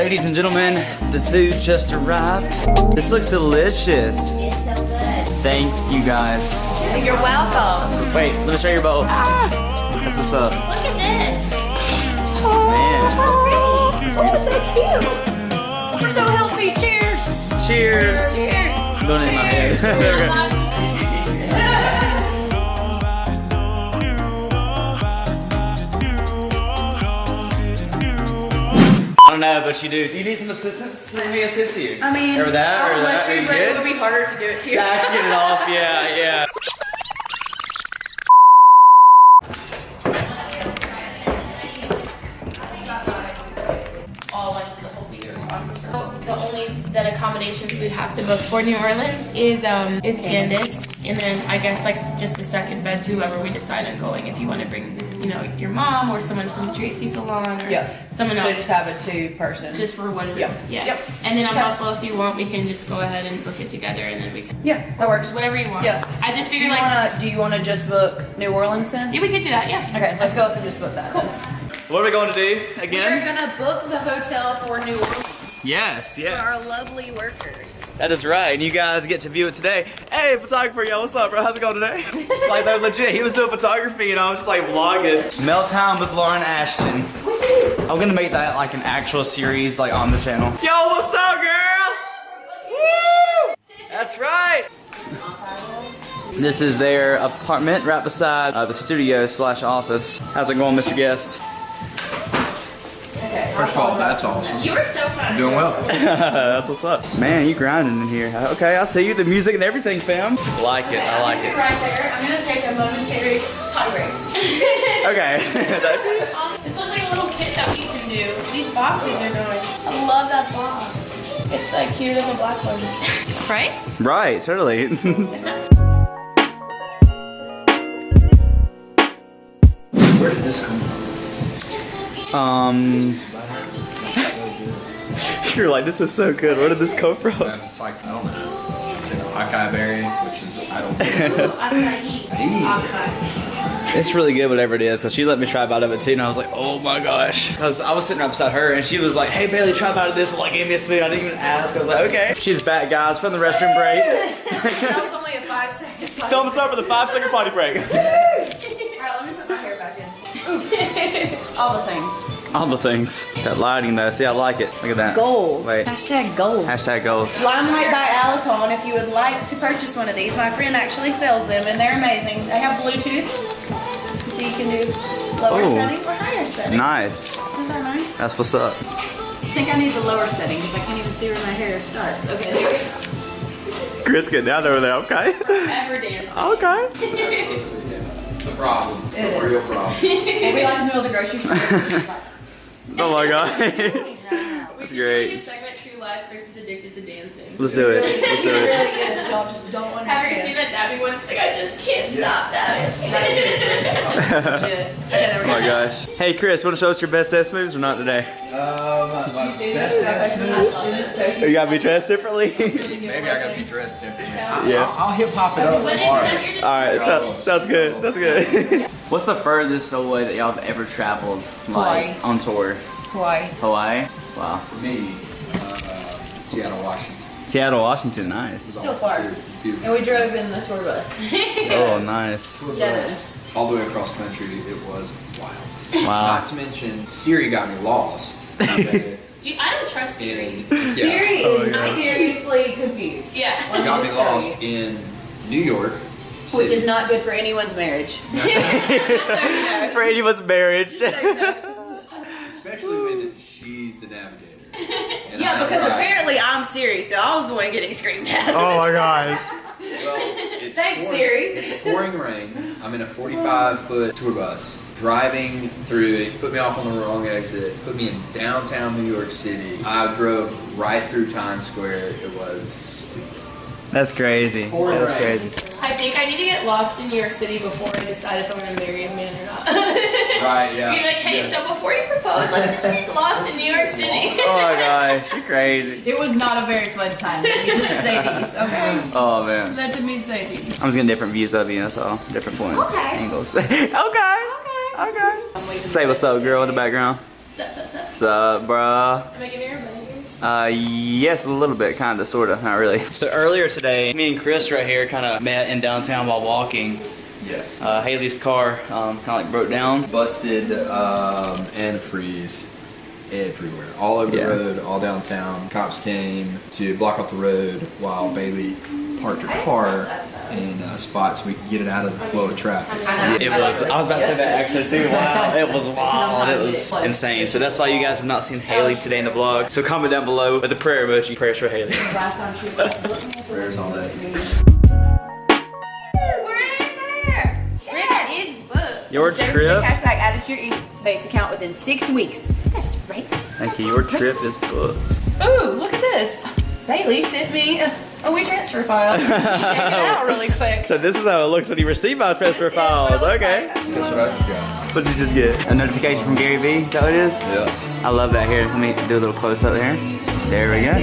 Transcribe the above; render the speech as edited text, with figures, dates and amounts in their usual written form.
Ladies and gentlemen, the food just arrived. This looks delicious. It's so good. Thank you guys. You're welcome. Wait, let me show you your bowl. That's what's up. Look at this. Man. Oh, so cute. We're so healthy. Cheers. Cheers. Cheers. Don't in my head. I don't know, but you do. Do you need some assistance? Let me assist you. I mean, or that, I or would that. let Are you, you but good? it would be harder to do it to you. Actually, get it off. Yeah, yeah. All like the whole video responses for. The only that accommodations we'd have to book for New Orleans is Candace, and then I guess like just a second bed to whoever we decide on going. If you want to bring, you know, your mom or someone from Tracy's salon or someone So else. just have a 2-person. Just for one room. Yep. Yeah. Yep. And then on Okay. Buffalo, if you want, we can just go ahead and book it together, and then we can. Yeah, that works. Whatever you want. Yeah. I just Do figured you wanna just book New Orleans then? yeah, we could do that. Yeah. Okay, let's go up and just book that. Cool. What are we going to do We're again? gonna book the hotel for New Orleans Yes, for our yes. lovely workers. That is right, and you guys get to view it today. Hey, photographer, yo, what's up, bro? How's it going today? Like, they're legit. He was doing photography, and I was just like vlogging. Mel Time with Lauren Ashton. I'm gonna make that like an actual series, like on the channel. Yo, what's up, girl? Woo! That's right. This is their apartment right beside the studio/office. How's it going, Mr. Guest? First of all, that's awesome. You were so fun. Doing well. That's what's up. Man, you grinding in here. Okay, I see you. The music and everything, fam. I like it. I like it. Right there. I'm gonna take a momentary potty break. Okay. This looks like a little kit that we can do. These boxes are nice. I love that box. It's like cuter than the black ones. Right? Right, totally. Where did this come from? You're like, this is so good. Where did this come from? It's like, I don't know. She said acai berry, which is, I don't know. Acai. Acai. It's really good, whatever it is, because she let me try a bite of it too, and I was like, oh my gosh. Because I was sitting right beside her, and she was like, hey, Bailey, try a bite of this, and like, gave me a spoon. I didn't even ask. I was like, okay. She's back, guys, from the restroom break. That was only a 5-second potty Film us over the 5-second potty break. Alright, let me put my hair back in. Ooh. All the things. All the things. That lighting, though. See, I like it. Look at that. Goals. Wait. Hashtag goals. Hashtag goals. Limelight by Alicon, if you would like to purchase one of these. My friend actually sells them and they're amazing. They have Bluetooth, so you can do lower Oh. setting or higher setting. Nice. Isn't that nice? That's what's up. I think I need the lower setting because I can't even see where my hair starts. Okay, there we go. Chris, get down over there, okay? Ever dance. Okay. It's a problem. It's It a is. real problem. We'll be like in the middle of the grocery store. Oh my god. We That's should great. do like a segment, True Life Chris is addicted to dancing. Let's do it. Let's do It it. really is. Y'all just don't Have you seen understand. that Dabby one? It's like, I just can't stop dancing. Shit. Okay, there Oh we my go. gosh. Hey Chris, want to show us your best dance moves or not today? My best dance moves? You gotta be dressed differently? Maybe I gotta be dressed differently. Yeah. I'll hip hop it up But tomorrow. it's like you're just Alright, sounds good. Sounds good. What's the furthest away that y'all have ever traveled, like, Hawaii. on tour? Hawaii. Hawaii? Wow. For me, Seattle, Washington. Seattle, Washington, nice. So far. Beautiful. And we drove in the tour bus. Oh, nice. Yes. All the way across country, it was wild. Wow. Not to mention, Siri got me lost. Dude, I don't trust Siri. Yeah. Siri Oh, is yeah. seriously confused. Yeah. It got me Just tell lost in New York. Which City. is not good for anyone's marriage. Just so you know. For anyone's marriage. So you know. Especially when she's the navigator. And Yeah, I'm because right. apparently I'm Siri, so I was the one getting screamed at. Oh my gosh. Well, it's Thanks, pouring- Siri. It's pouring rain. I'm in a 45-foot tour bus. Driving through it, put me off on the wrong exit, put me in downtown New York City. I drove right through Times Square. It was stupid. That's crazy. Pouring That's rain. crazy. I think I need to get lost in New York City before I decide if I'm gonna marry a man or not. Right, yeah. Be like, hey, Yes. so before you propose, let's just get lost in New York City. Oh my gosh, you're crazy. It was not a very fun time. Let me just say these, okay? Oh man. Let me say these. I'm just getting different views of you, that's all. Different points, Okay. angles. Okay. Okay. Say what's up, girl, in the background. What's up, bruh? Am I giving everybody yours? Yes, a little bit, kinda, sorta, not really. So earlier today, me and Chris right here kinda met in downtown while walking. Yes. Haley's car kinda like broke down. Busted antifreeze everywhere. All over the road, all downtown. Cops came to block off the road while Bailey parked her car in spots so we could get it out of the flow of traffic. It was, I was about to say that actually too, wow, it was wild, it was insane. So that's why you guys have not seen Haley today in the vlog. So comment down below with the prayer emoji, prayers for Haley. Prayers all day. We're in there. Trip is booked. Your 7% trip? Cashback added to your Ebates account within 6 weeks. That's right. Thank you, your trip is booked. Ooh, look at this. Bailey sent me a WeTransfer file. Check it out really quick. So this is how it looks when you receive my transfer files, okay. Guess what I just got? What did you just get? A notification from Gary Vee, is that what it is? Yeah. I love that. Here, let me do a little close up here. There we go.